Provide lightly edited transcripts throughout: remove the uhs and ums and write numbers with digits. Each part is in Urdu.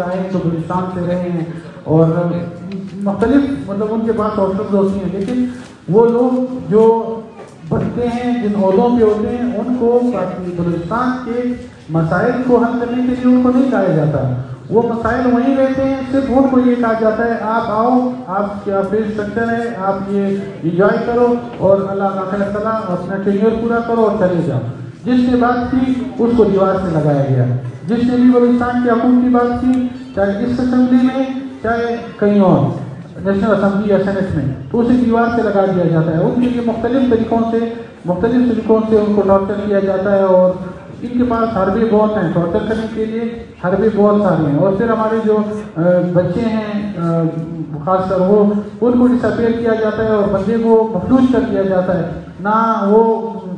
آئے تو بلوچستان سے رہے ہیں اور مختلف مطلب ان کے پاس آپشنز ہوتی ہیں، لیکن وہ لوگ جو بنتے ہیں جن عہدوں پہ ہوتے ہیں ان کو بلوچستان کے مسائل کو حل کرنے کے لیے ان کو نہیں کہا جاتا، وہ مسائل وہیں رہتے ہیں، صرف ان کو یہ کہا جاتا ہے آپ آؤ، آپ کیا فیس اسٹرکچر ہے، آپ یہ انجوائے کرو اور اللہ کا خیر کرا، اپنا ٹینیور پورا کرو اور چلے جاؤ۔ جس نے بات کی اس کو دیوار سے لگایا گیا، جس نے بھی بلوچستان کے حقوق کی بات کی، چاہے اس اسمبلی میں چاہے کہیں اور نیشنل اسمبلی یا سینٹ میں، تو اسے دیوار سے لگا دیا جاتا ہے۔ ان کے لیے مختلف طریقوں سے ان کو ٹارچر کیا جاتا ہے اور ان کے پاس حربے بہت ہیں، ٹارچر کرنے کے لیے حربے بہت سارے ہیں۔ اور پھر ہمارے جو بچے ہیں خاص کر وہ ان کو ڈسپیئر کیا جاتا ہے اور بندے کو مفلوج کر دیا جاتا ہے، نہ وہ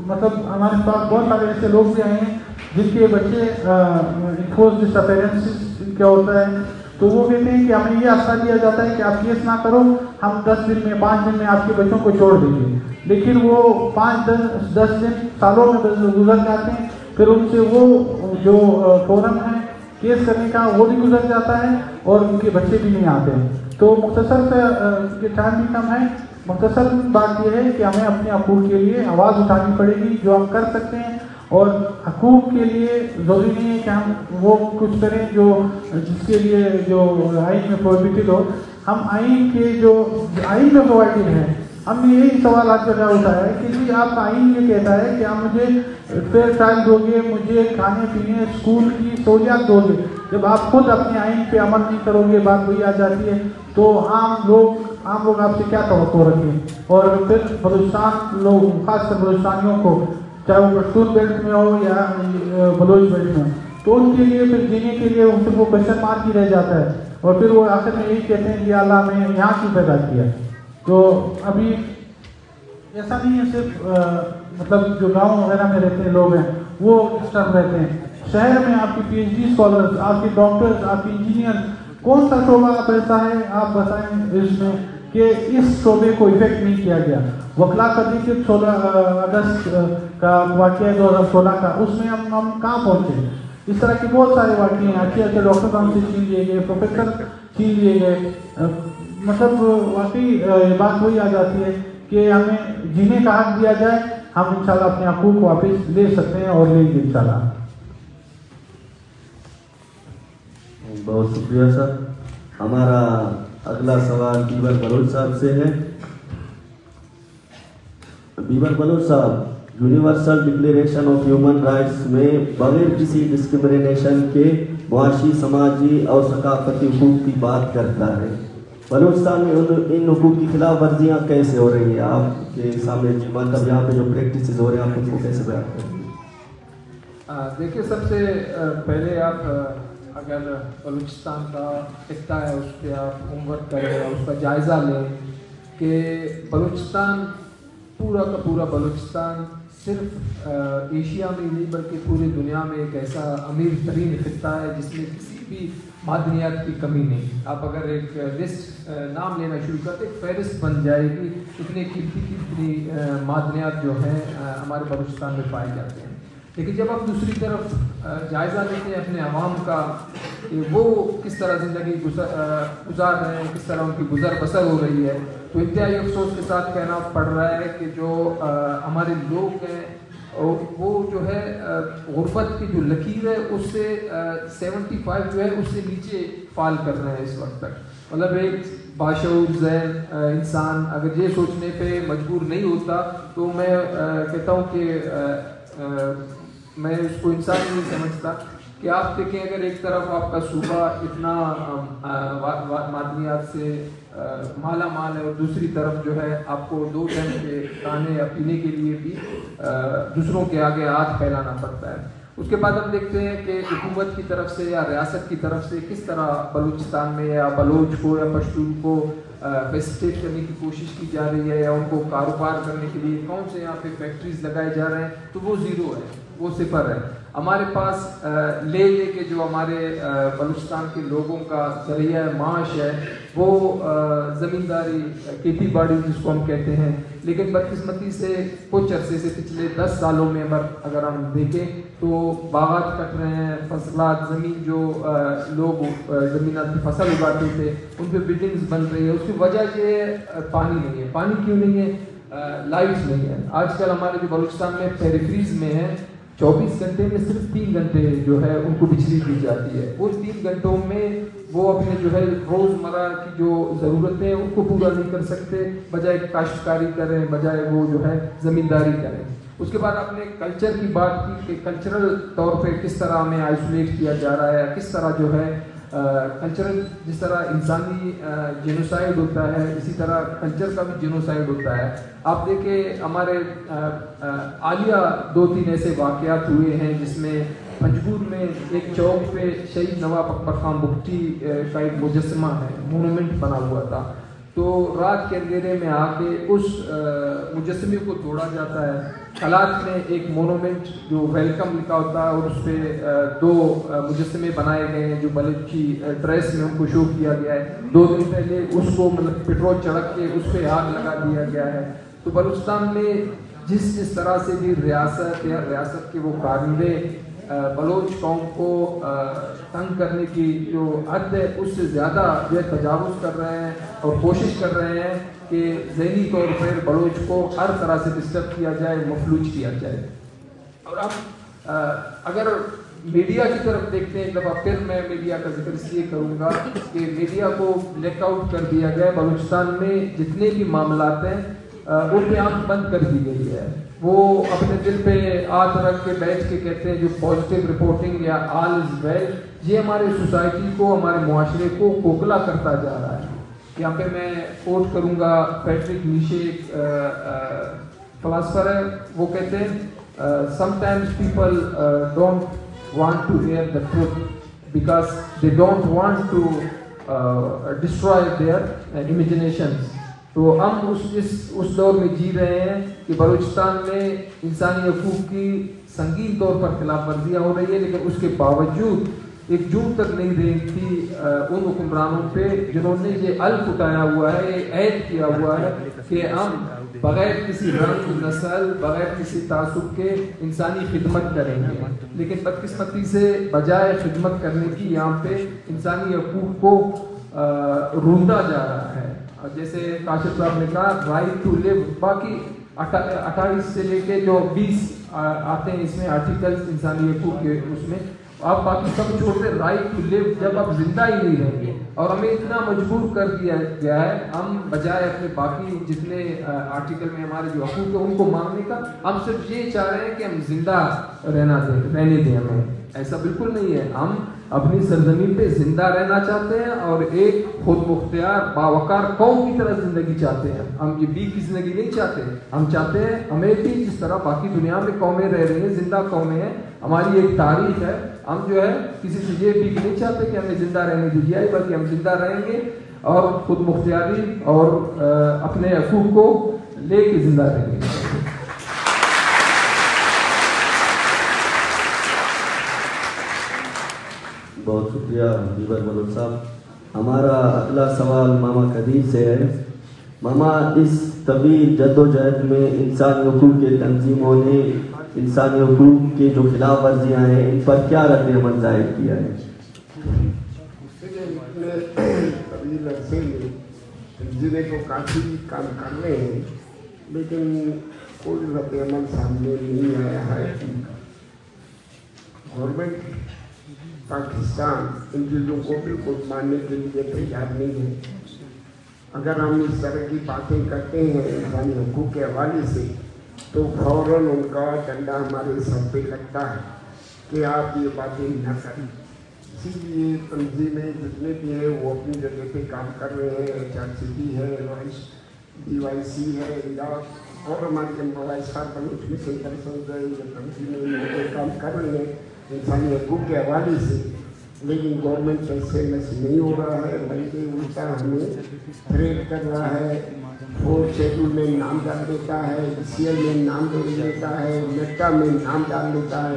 مطلب ہمارے پاس بہت سارے ایسے لوگ بھی آئے ہیں جن کے بچے انفورس ڈسپیرنس کیا ہوتا ہے، تو وہ کہتے ہیں کہ ہمیں یہ آشا دیا جاتا ہے کہ آپ کیس نہ کرو، ہم 10 دن میں 5 دن میں آپ کے بچوں کو چھوڑ دیں گے، لیکن وہ 5-10 دن سالوں میں گزر جاتے ہیں، پھر ان سے وہ جو فورم ہے کیس کرنے کا وہ بھی گزر جاتا ہے اور ان کے بچے بھی نہیں آتے ہیں۔ تو مختصر سے ٹائم بھی کم ہے، مختصر بات یہ ہے کہ ہمیں اپنے حقوق کے لیے آواز اٹھانی پڑے گی، جو ہم کر سکتے ہیں، اور حقوق کے لیے ضروری نہیں ہے کہ ہم وہ کچھ کریں جو جس کے لیے جو آئین میں پروہیبٹڈ ہو، ہم آئین کے جو آئین میں پرووائڈڈ ہے، ہم نے یہی سوال آج کا اٹھایا ہے کہ جی آپ کا آئین یہ کہتا ہے کہ آپ مجھے فیئر ٹرائل دو گے، مجھے کھانے پینے اسکول کی سہولیات دو گے، جب آپ خود اپنے آئین پہ عمل نہیں کرو گے، بات وہی آ جاتی ہے، تو عام لوگ آپ سے کیا توقع رکھیں۔ اور پھر بلوچستان لوگ خاص کر بلوچستانیوں کو، چاہے وہ پشتون بیلٹ میں ہو یا بلوچ بیلٹ میں، تو ان کے لیے پھر جینے کے لیے صرف وہ کویشچن مارک ہی رہ جاتا ہے، اور پھر وہ آخر میں یہی کہتے ہیں کہ اللہ نے یہاں کیوں پیدا کیا۔ تو ابھی ایسا نہیں ہے صرف مطلب جو گاؤں وغیرہ میں رہتے ہیں لوگ ہیں وہ ڈسٹرب رہتے ہیں، شہر میں آپ کی پی ایچ ڈی اسکالرز، آپ کے ڈاکٹرز، آپ کے انجینئر، کون سا شعبہ آپ ایسا ہے آپ بتائیں اس میں کہ اس شعبے کو افیکٹ نہیں کیا گیا۔ وکلا کا دیکھیے 16 اگست کا واقعہ ہے 2016 کا، اس میں ہم کہاں پہنچے، اس طرح کے بہت سارے واقعے ہیں، اچھے ڈاکٹر ہم سے چھین لیے گئے، پروفیسر چھین لیے گئے، مطلب واقعی بات وہی آ جاتی ہے کہ ہمیں جینے کا حق دیا جائے، ہم انشاءاللہ اپنے حقوق کو واپس لے سکتے ہیں اور لیں گے انشاءاللہ۔ بہت شکریہ سر۔ ہمارا اگلا سوال بیبر بلوچ صاحب سے ہے۔ بیبر بلوچ صاحب، universal declaration of human rights میں بغیر کسی ڈسکرمنیشن کے معاشی، سماجی اور ثقافتی حقوق کی بات کرتا ہے، بلوچستان میں ان حقوق کی خلاف ورزیاں کیسے ہو رہی ہیں؟ آپ کے سامنے مطلب یہاں پہ جو پریکٹسز ہو رہے ہیں آپ ان کو کیسے بیان کریں گے؟ دیکھیے، سب سے پہلے آپ اگر بلوچستان کا خطہ ہے اس پہ آپ ہوم ورک کریں اور اس کا جائزہ لیں کہ بلوچستان پورا کا پورا بلوچستان صرف ایشیا میں نہیں بلکہ پوری دنیا میں ایک ایسا امیر ترین خطہ ہے جس میں کسی بھی معدنیات کی کمی نہیں۔ آپ اگر ایک لسٹ نام لینا شروع کرتے ایک فہرست بن جائے گی اتنے کتنی معدنیات جو ہیں ہمارے بلوچستان میں پائے جاتے ہیں۔ لیکن جب آپ دوسری طرف جائزہ لیتے ہیں اپنے عوام کا کہ وہ کس طرح زندگی گزار رہے ہیں، کس طرح ان کی گزر بسر ہو رہی ہے، تو انتہائی افسوس کے ساتھ کہنا پڑ رہا ہے کہ جو ہمارے لوگ ہیں وہ جو ہے غربت کی جو لکیر ہے اس سے 75 جو ہے اس سے نیچے فال کر رہے ہیں اس وقت تک۔ مطلب ایک باشعور ذہن انسان اگر یہ سوچنے پہ مجبور نہیں ہوتا تو میں کہتا ہوں کہ میں اس کو انسان نہیں سمجھتا کہ آپ دیکھیں اگر ایک طرف آپ کا صوبہ اتنا معدنیات سے مالا مال ہے اور دوسری طرف جو ہے آپ کو 2 ٹائم کے کھانے یا پینے کے لیے بھی دوسروں کے آگے ہاتھ پھیلانا پڑتا ہے۔ اس کے بعد ہم دیکھتے ہیں کہ حکومت کی طرف سے یا ریاست کی طرف سے کس طرح بلوچستان میں یا بلوچ کو یا پشتون کو فیسیلیٹ کرنے کی کوشش کی جا رہی ہے یا ان کو کاروبار کرنے کے لیے کون سے یہاں پہ فیکٹریز لگائے جا رہے ہیں، تو وہ زیرو ہے، وہ صفر ہے۔ ہمارے پاس لے کے جو ہمارے بلوچستان کے لوگوں کا ذریعہ معاش ہے وہ زمینداری کھیتی باڑی جس کو ہم کہتے ہیں، لیکن بدقسمتی سے کچھ عرصے سے پچھلے 10 سالوں میں اگر ہم دیکھیں تو باغات کٹ رہے ہیں، فصلات زمین جو لوگ زمینات کی فصل اگاتے تھے ان پہ بلڈنگز بن رہی ہے. اس کی وجہ یہ پانی نہیں ہے. پانی کیوں نہیں ہے؟ لائٹس نہیں ہے. آج کل ہمارے جو بلوچستان میں پیریفریز میں ہے 24 گھنٹے میں صرف 3 گھنٹے جو ہے ان کو بجلی دی جاتی ہے. وہ 3 گھنٹوں میں وہ اپنے جو ہے روزمرہ کی جو ضرورتیں ہیں ان کو پورا نہیں کر سکتے، بجائے کاشتکاری کریں، بجائے وہ جو ہے زمینداری کریں. اس کے بعد آپ نے کلچر کی بات کی کہ کلچرل طور پہ کس طرح ہمیں آئسولیٹ کیا جا رہا ہے، کس طرح جو ہے کلچرل، جس طرح انسانی جینوسائڈ ہوتا ہے اسی طرح کلچر کا بھی جینوسائڈ ہوتا ہے. آپ دیکھیں ہمارے حالیہ 2-3 ایسے واقعات ہوئے ہیں جس میں پنجگور میں ایک چوک پہ شہید نواب اکبر خان بگٹی کا ایک مجسمہ ہے، مونومنٹ بنا ہوا تھا. تو رات کے اندھیرے میں آ کے اس مجسمے کو توڑا جاتا ہے. کلات میں ایک مونومنٹ جو ویلکم لکھا ہوتا ہے اور اس پہ 2 مجسمے بنائے گئے ہیں جو بلوچی ڈریس میں ان کو شو کیا گیا ہے. 2 دن پہلے اس کو مطلب پیٹرول چڑک کے اس پہ آگ لگا دیا گیا ہے. تو بلوچستان میں جس طرح سے بھی ریاست یا ریاست کے وہ کارندے بلوچ قوم کو تنگ کرنے کی جو حد ہے اس سے زیادہ جو ہے تجاوز کر رہے ہیں اور کوشش کر رہے ہیں کہ ذہنی طور پر بلوچ کو ہر طرح سے ڈسٹرب کیا جائے، مفلوج کیا جائے. اور اب اگر میڈیا کی طرف دیکھتے ہیں ایک دفعہ پھر میں میڈیا کا ذکر اس لیے کروں گا کہ میڈیا کو بلیک آؤٹ کر دیا گیا. بلوچستان میں جتنے بھی معاملات ہیں ان پہ آنکھ بند کر دی گئی ہے. وہ اپنے دل پہ ہاتھ رکھ کے بیٹھ کے کہتے ہیں جو پازیٹیو رپورٹنگ یا آل از ویل، یہ ہمارے سوسائٹی کو، ہمارے معاشرے کو کھوکھلا کرتا جا رہا ہے. یہاں پہ میں کوٹ کروں گا پیٹرک نیشے، ایک فلاسفر ہے، وہ کہتے ہیں sometimes people don't want to hear the truth because they don't want to destroy their imaginations. تو ہم اس دور میں جی رہے ہیں کہ بلوچستان میں انسانی حقوق کی سنگین طور پر خلاف ورزیاں ہو رہی ہے، لیکن اس کے باوجود ایک جون تک نہیں رہی تھی ان حکمرانوں پہ جنہوں نے یہ الف اٹھایا ہوا ہے، یہ عہد کیا ہوا ہے کہ ہم بغیر کسی رنگ، نسل، بغیر کسی تعصب کے انسانی خدمت کریں گے. لیکن بدقسمتی سے بجائے خدمت کرنے کی یہاں پہ انسانی حقوق کو روندا جا رہا ہے. جیسے کاشف صاحب نے کہا رائٹ ٹو لیو، باقی 28 سے لے کے جو 20 آتے ہیں اس میں آرٹیکلز انسانی حقوق کے، اس میں آپ باقی سب چھوڑتے رائٹ ٹو لیو. جب آپ زندہ ہی نہیں رہیں گے اور ہمیں اتنا مجبور کر دیا گیا ہے، ہم بجائے اپنے باقی جتنے آرٹیکل میں ہمارے جو حقوق ہیں ان کو مانگنے کا، ہم صرف یہ چاہ رہے ہیں کہ ہم زندہ رہنے دیں. ہمیں ایسا بالکل نہیں ہے. ہم اپنی سرزمین پہ زندہ رہنا چاہتے ہیں اور ایک خود مختار باوقار قوم کی طرح زندگی چاہتے ہیں. ہم یہ بھی کی زندگی نہیں چاہتے. ہم چاہتے ہیں ہمیں بھی جس طرح باقی دنیا میں قومیں رہ رہی ہیں، زندہ قومیں ہیں، ہماری ایک تاریخ ہے. ہم جو ہے کسی سے یہ بھی نہیں چاہتے کہ ہمیں زندہ رہنے دی جائے، بلکہ ہم زندہ رہیں گے اور خود مختاری اور اپنے حقوق کو لے کے زندہ رہیں گے. بہت شکریہ دیور بلوچ صاحب. ہمارا اگلا سوال ماما قدیر سے ہے. ماما، اس طویل جدوجہد میں انسانی حقوق کے تنظیموں نے انسانی حقوق کے جو خلاف ورزیاں ہیں ان پر کیا رد عمل ظاہر کیا ہے؟ طویل عرصے میں تنظیمیں تو کافی کام کر رہے ہیں لیکن کوئی رد عمل سامنے نہیں آیا ہے. گورنمنٹ پاکستان ان چیزوں کو بالکل ماننے کے لیے تیار نہیں ہے. اگر ہم اس طرح کی باتیں کرتے ہیں انسانی حقوق کے حوالے سے تو فوراً ان کا ڈنڈا ہمارے سر پہ لگتا ہے کہ آپ یہ باتیں نہ کریں. اسی لیے تنظیمیں جتنے بھی ہیں وہ اپنی جگہ پہ کام کر رہے ہیں. HRCP ہے، DYC ہے، اور ہمارے MYSR بلوچ میں سے تنظیمیں کام کر رہی ہیں انسانی حقوق کے حوالے سے. لیکن گورنمنٹ ایسے نہیں ہو رہا ہے، بلکہ الٹا ہمیں تھریٹ کر رہا ہے. 4 شیڈول میں نام ڈال دیتا ہے، ECL میں نام دے دیتا ہے، نیٹا میں نام ڈال دیتا ہے.